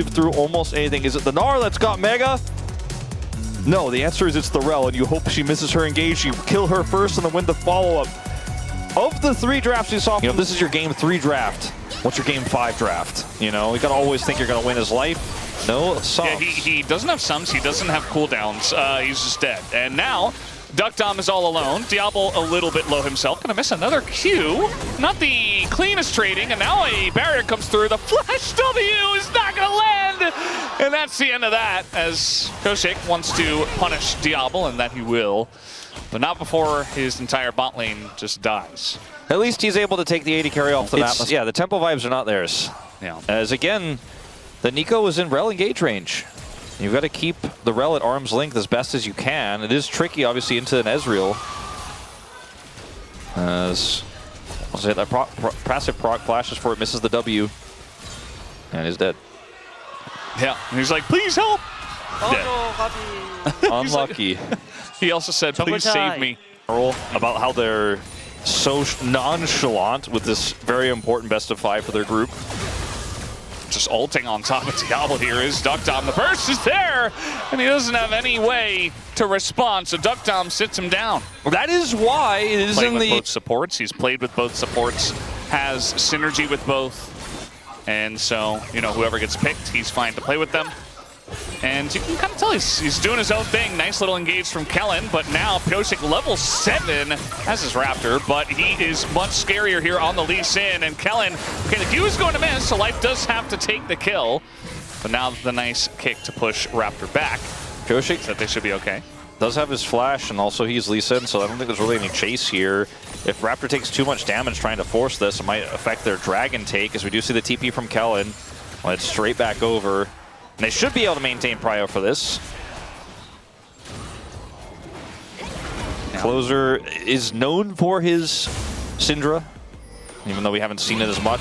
through almost anything. Is it the Gnar that's got Mega? No, the answer is it's the Rel, and you hope she misses her engage. You kill her first and then win the follow-up. Of the 3 drafts you saw, you know, this is your game 3 draft. What's your game 5 draft? You know, you gotta always think you're gonna win his life. No sums. Yeah, he doesn't have sums, he doesn't have cooldowns, he's just dead. And now, deokdam is all alone. Diable a little bit low himself. Gonna miss another Q. Not the cleanest trading, and now a barrier comes through. The flash W is not gonna land! And that's the end of that, as Pyosik wants to punish Diable, and that he will. But not before his entire bot lane just dies. At least he's able to take the 80 carry off the map. Yeah, the tempo vibes are not theirs. Yeah. As again, the Nico is in Rel engage range. You've got to keep the Rel at arm's length as best as you can. It is tricky, obviously, into an Ezreal. As I'll say that passive proc flashes for it, misses the W, and is dead. Yeah, and he's like, please help! Unlucky. He also said, please save me. About how they're so nonchalant with this very important best of 5 for their group. Just ulting on top of Diable here is deokdam. The burst is there, and he doesn't have any way to respond, so deokdam sits him down. That is why it is playing with both supports. He's played with both supports, has synergy with both, and so, you know, whoever gets picked, he's fine to play with them. And you can kind of tell he's doing his own thing. Nice little engage from Kellin, but now Pyosik level 7 has his Raptor, but he is much scarier here on the Lee Sin. And Kellin, okay, the Q is going to miss, so Life does have to take the kill. But now the nice kick to push Raptor back. Pyosik that they should be okay. Does have his flash, and also he's Lee Sin, so I don't think there's really any chase here. If Raptor takes too much damage trying to force this, it might affect their dragon take, as we do see the TP from Kellin. Well, it's straight back over. And they should be able to maintain prio for this. Yeah. Clozer is known for his Syndra, even though we haven't seen it as much.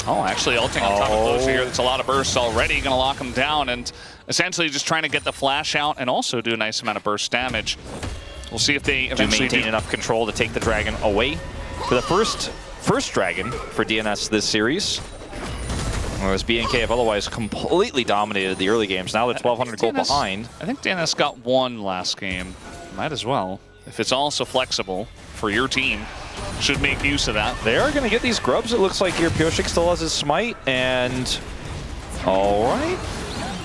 Oh, actually ulting on top of Clozer here. That's a lot of bursts already. Gonna lock him down and essentially just trying to get the flash out and also do a nice amount of burst damage. We'll see if they eventually maintain enough control to take the dragon away. For the first dragon for DNS this series. Whereas BNK have otherwise completely dominated the early games. Now they're 1,200 gold behind. I think DNS got 1 last game. Might as well. If it's also flexible for your team, should make use of that. They are going to get these grubs, it looks like here. Pyosik still has his smite, and all right.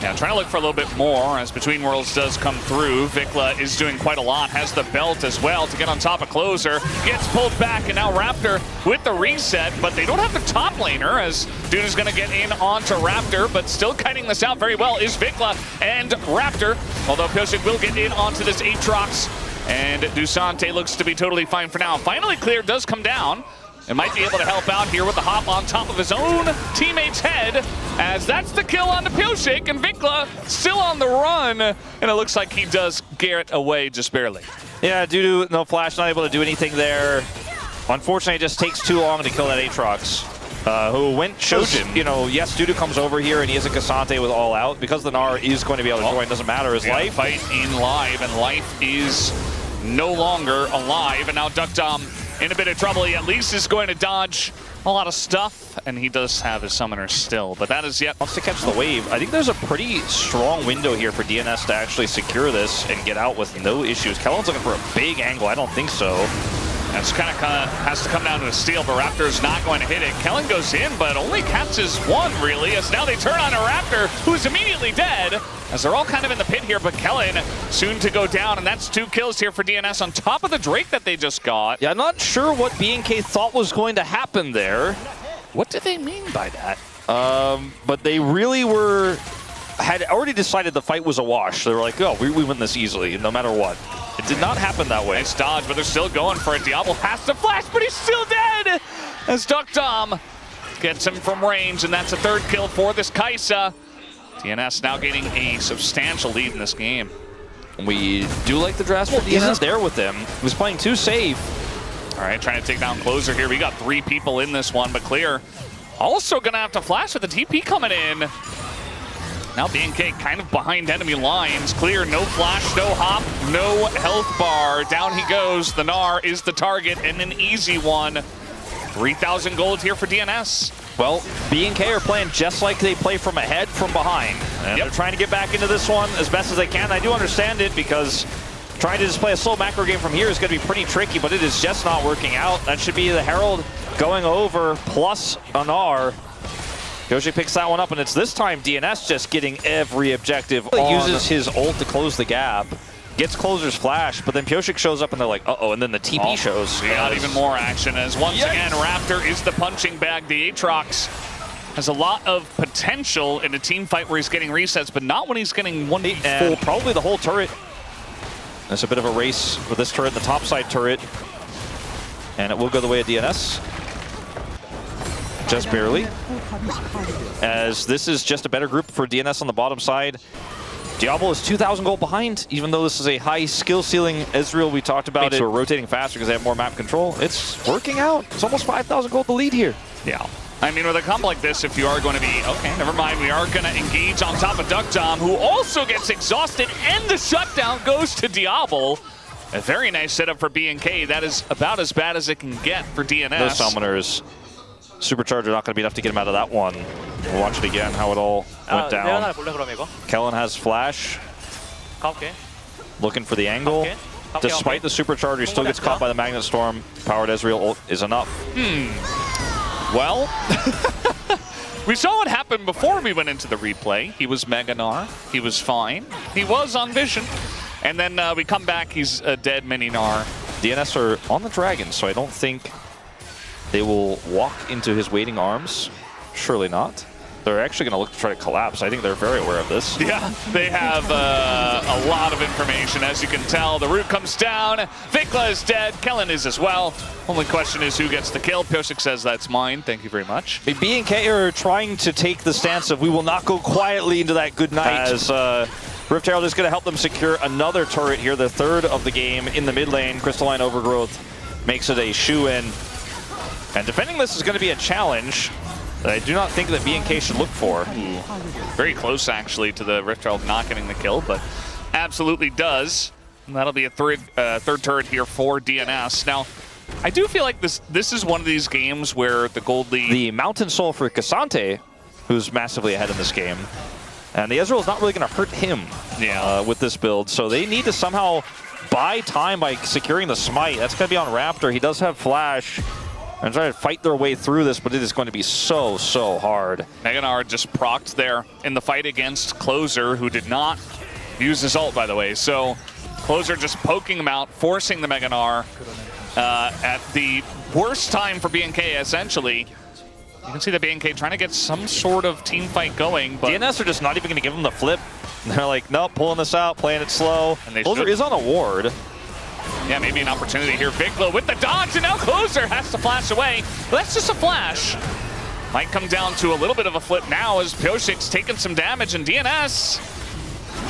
Yeah, trying to look for a little bit more as Between Worlds does come through. VicLa is doing quite a lot, has the belt as well to get on top of Clozer. Gets pulled back, and now Raptor with the reset, but they don't have the top laner as DuDu's going to get in onto Raptor, but still kiting this out very well is VicLa and Raptor, although Pyosik will get in onto this Aatrox, and Dusante looks to be totally fine for now. Finally, Clear does come down. And might be able to help out here with the hop on top of his own teammate's head, as that's the kill on the Pyosik, and VicLa still on the run, and it looks like he does Garrett away just barely. Yeah, DuDu, no flash, not able to do anything there. Unfortunately, it just takes too long to kill that Aatrox, who went Shojin. You know, yes, DuDu comes over here, and he is a Cassante with all out. Because the Gnar is going to be able to join, doesn't matter his life. Fight in live, and life is no longer alive, and now deokdam in a bit of trouble. He at least is going to dodge a lot of stuff, and he does have his summoner still, but that is yet. Wants to catch the wave. I think there's a pretty strong window here for DNS to actually secure this and get out with no issues. Kellin's looking for a big angle. I don't think so. That's kind of has to come down to a steal, but Raptor's not going to hit it. Kellin goes in, but only catches 1, really, as now they turn on a Raptor, who's immediately dead, as they're all kind of in the pit here, but Kellin soon to go down, and that's 2 kills here for DNS on top of the Drake that they just got. Yeah, I'm not sure what BNK thought was going to happen there. What do they mean by that? But they really had already decided the fight was a wash. They were like, oh, we win this easily, no matter what. It did not happen that way. Nice dodge, but they're still going for it. Diable has to flash, but he's still dead! As deokdam gets him from range, and that's a 3rd kill for this Kai'Sa. DNS now gaining a substantial lead in this game. We do like the drafts for DNS there with them. He was playing too safe. All right, trying to take down Clozer here. We got 3 people in this one, but Clear also gonna have to flash with the TP coming in. Now BNK kind of behind enemy lines. Clear, no flash, no hop, no health bar. Down he goes. The Gnar is the target, and an easy one. 3,000 gold here for DNS. Well, BNK are playing just like they play from ahead, from behind. And they're trying to get back into this one as best as they can. I do understand it because trying to just play a slow macro game from here is going to be pretty tricky, but it is just not working out. That should be the Herald going over plus an R. Pyosik picks that one up, and it's this time DNS just getting every objective. He uses his ult to close the gap. Gets Clozer's flash, but then Pyosik shows up and they're like, uh-oh, and then the TP shows. We got even more action as once again, Raptor is the punching bag. The Aatrox has a lot of potential in a team fight where he's getting resets, but not when he's getting 1v4. Probably the whole turret. There's a bit of a race with this turret, the top side turret. And it will go the way of DNS. Just barely. As this is just a better group for DNS on the bottom side. Diable is 2,000 gold behind, even though this is a high skill ceiling. Ezreal, we talked about it. So we're rotating faster because they have more map control. It's working out. It's almost 5,000 gold to lead here. Yeah. I mean, with a comp like this, if you are going to be, okay, never mind, we are going to engage on top of deokdam, who also gets exhausted, and the shutdown goes to Diable. A very nice setup for BNK. That is about as bad as it can get for DNS. Those summoners, Supercharger not going to be enough to get him out of that one. We'll watch it again, how it all went down. Kellin has flash. Looking for the angle. Despite the Supercharger, he still gets caught by the Magnet Storm. Powered Ezreal ult is enough. Well, we saw what happened before we went into the replay. He was Mega Gnar. He was fine. He was on Vision. And then we come back, he's a dead mini Gnar. DNS are on the Dragon, so I don't think they will walk into his waiting arms. Surely not. They're actually going to look to try to collapse. I think they're very aware of this. Yeah, they have a lot of information, as you can tell. The root comes down. VicLa is dead. Kellin is as well. Only question is who gets the kill. Pyosik says that's mine. Thank you very much. BNK are trying to take the stance of we will not go quietly into that good night. As Rift Herald is going to help them secure another turret here, the third of the game in the mid lane. Crystalline Overgrowth makes it a shoe-in. And defending this is going to be a challenge that I do not think that BNK should look for. Very close, actually, to the Rift Herald not getting the kill, but absolutely does. And that'll be a third turret here for DNS. Now, I do feel like this is one of these games where the gold lead... The Mountain Soul for Cassante, who's massively ahead in this game. And the Ezreal is not really going to hurt him with this build, so they need to somehow buy time by securing the smite. That's going to be on Raptor. He does have flash. And trying to fight their way through this, but it is going to be so, so hard. Mega Gnar just procced there in the fight against Clozer, who did not use his ult, by the way. So Clozer just poking him out, forcing the Mega Gnar at the worst time for BNK, essentially. You can see the BNK trying to get some sort of team fight going, but DNS are just not even going to give him the flip. They're like, nope, pulling this out, playing it slow. And Clozer is on a ward. Yeah, maybe an opportunity here. VicLa with the dodge, and now Clozer has to flash away. But that's just a flash. Might come down to a little bit of a flip now as Pyosik's taking some damage, and DNS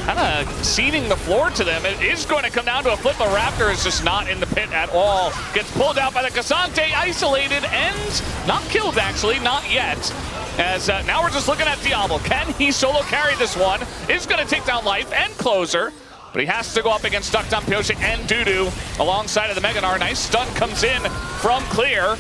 kind of ceding the floor to them. It is going to come down to a flip, but Raptor is just not in the pit at all. Gets pulled out by the Cassante, isolated, and not killed, actually, not yet. As now we're just looking at Diable. Can he solo carry this one? Is going to take down Life and Clozer. But he has to go up against deokdam, Pyosik, and DuDu alongside of the Mega Gnar. Nice stun comes in from Clear.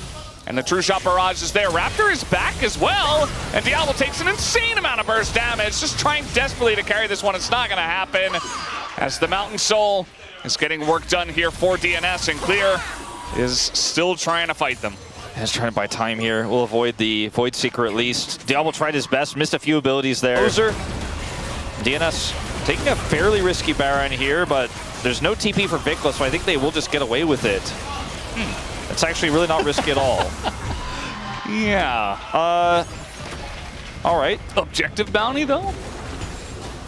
And the True Shot barrage is there. Raptor is back as well. And Diable takes an insane amount of burst damage. Just trying desperately to carry this one. It's not going to happen. As the Mountain Soul is getting work done here for DNS. And Clear is still trying to fight them. He's trying to buy time here. We'll avoid the Void Seeker at least. Diable tried his best. Missed a few abilities there. Clozer. DNS taking a fairly risky Baron here, but there's no TP for VicLa, so I think they will just get away with it. It's actually really not risky at all. Yeah. All right. Objective bounty, though?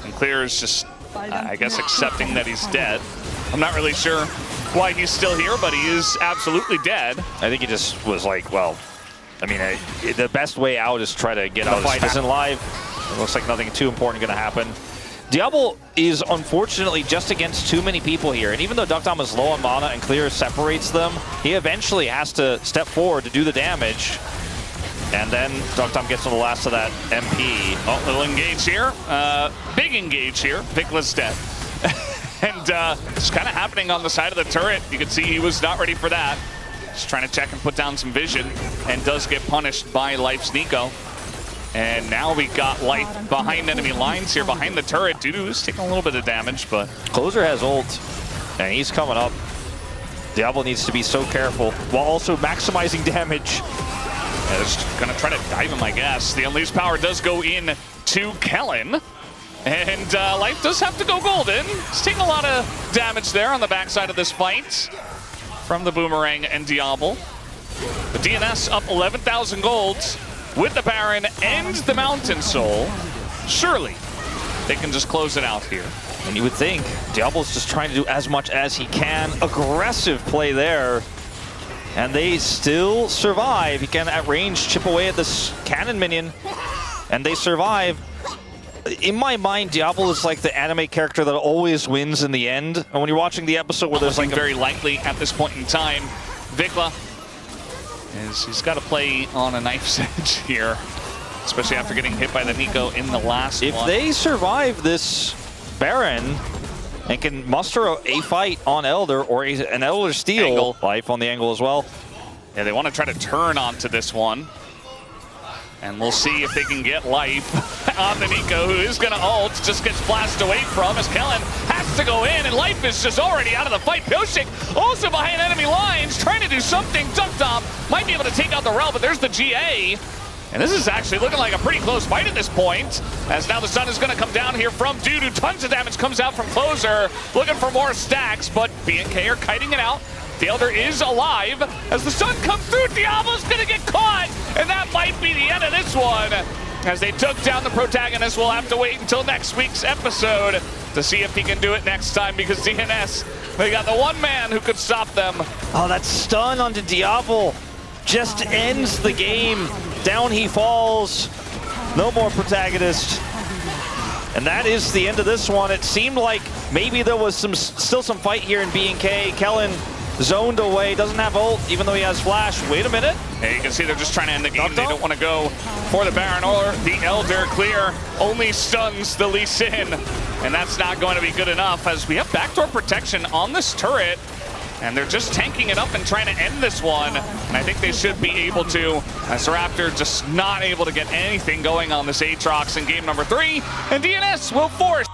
And Clear is just, I guess, accepting that he's dead. I'm not really sure why he's still here, but he is absolutely dead. I think he just was like, well, I mean, the best way out is try to get out of this. Fight isn't live. It looks like nothing too important going to happen. Diable is unfortunately just against too many people here, and even though deokdam is low on mana and Clear separates them, he eventually has to step forward to do the damage. And then deokdam gets to the last of that MP. Oh, little engage here. Big engage here. VicLa's dead. And it's kind of happening on the side of the turret. You can see he was not ready for that. Just trying to check and put down some vision, and does get punished by Life's Nico. And now we got Life behind enemy lines here, behind the turret. DuDu is taking a little bit of damage, but... Clozer has ult, and he's coming up. Diable needs to be so careful, while also maximizing damage. Yeah, they're just gonna try to dive him, I guess. The Unleashed Power does go in to Kellin. And Life does have to go golden. He's taking a lot of damage there on the backside of this fight from the Boomerang and Diable. The DNS up 11,000 golds with the Baron and the Mountain Soul. Surely they can just close it out here. And you would think Diable's just trying to do as much as he can. Aggressive play there. And they still survive. He can at range chip away at this cannon minion. And they survive. In my mind, Diable is like the anime character that always wins in the end. And when you're watching the episode where there's like very likely at this point in time, VicLa he's got to play on a knife's edge here, especially after getting hit by the Nico in the last one. If they survive this Baron and can muster a fight on Elder or an Elder steal, angle. Life on the angle as well. Yeah, they want to try to turn onto this one. And we'll see if they can get Life on the Nico, who is going to ult, just gets blasted away from as Kellin has to go in, and Life is just already out of the fight. Pyosik also behind enemy lines, trying to do something. deokdam might be able to take out the Rel, but there's the GA. And this is actually looking like a pretty close fight at this point, as now the sun is going to come down here from DuDu. Tons of damage comes out from Clozer, looking for more stacks, but BNK are kiting it out. The Elder is alive. As the sun comes through, Diable's going to get caught, and that might be the end of this one. As they took down the protagonist, we'll have to wait until next week's episode to see if he can do it next time, because DNS, they got the one man who could stop them. Oh, that stun onto Diable just ends the game. Down he falls. No more protagonist. And that is the end of this one. It seemed like maybe there was still some fight here in BNK. Kellin zoned away, doesn't have ult, even though he has flash. Wait a minute. Hey, you can see they're just trying to end the game. They don't want to go for the Baron or the Elder. Clear only stuns the Lee Sin, and that's not going to be good enough, as we have backdoor protection on this turret, and they're just tanking it up and trying to end this one. And I think they should be able to, as Raptor just not able to get anything going on this Aatrox in game number 3, and DNS will force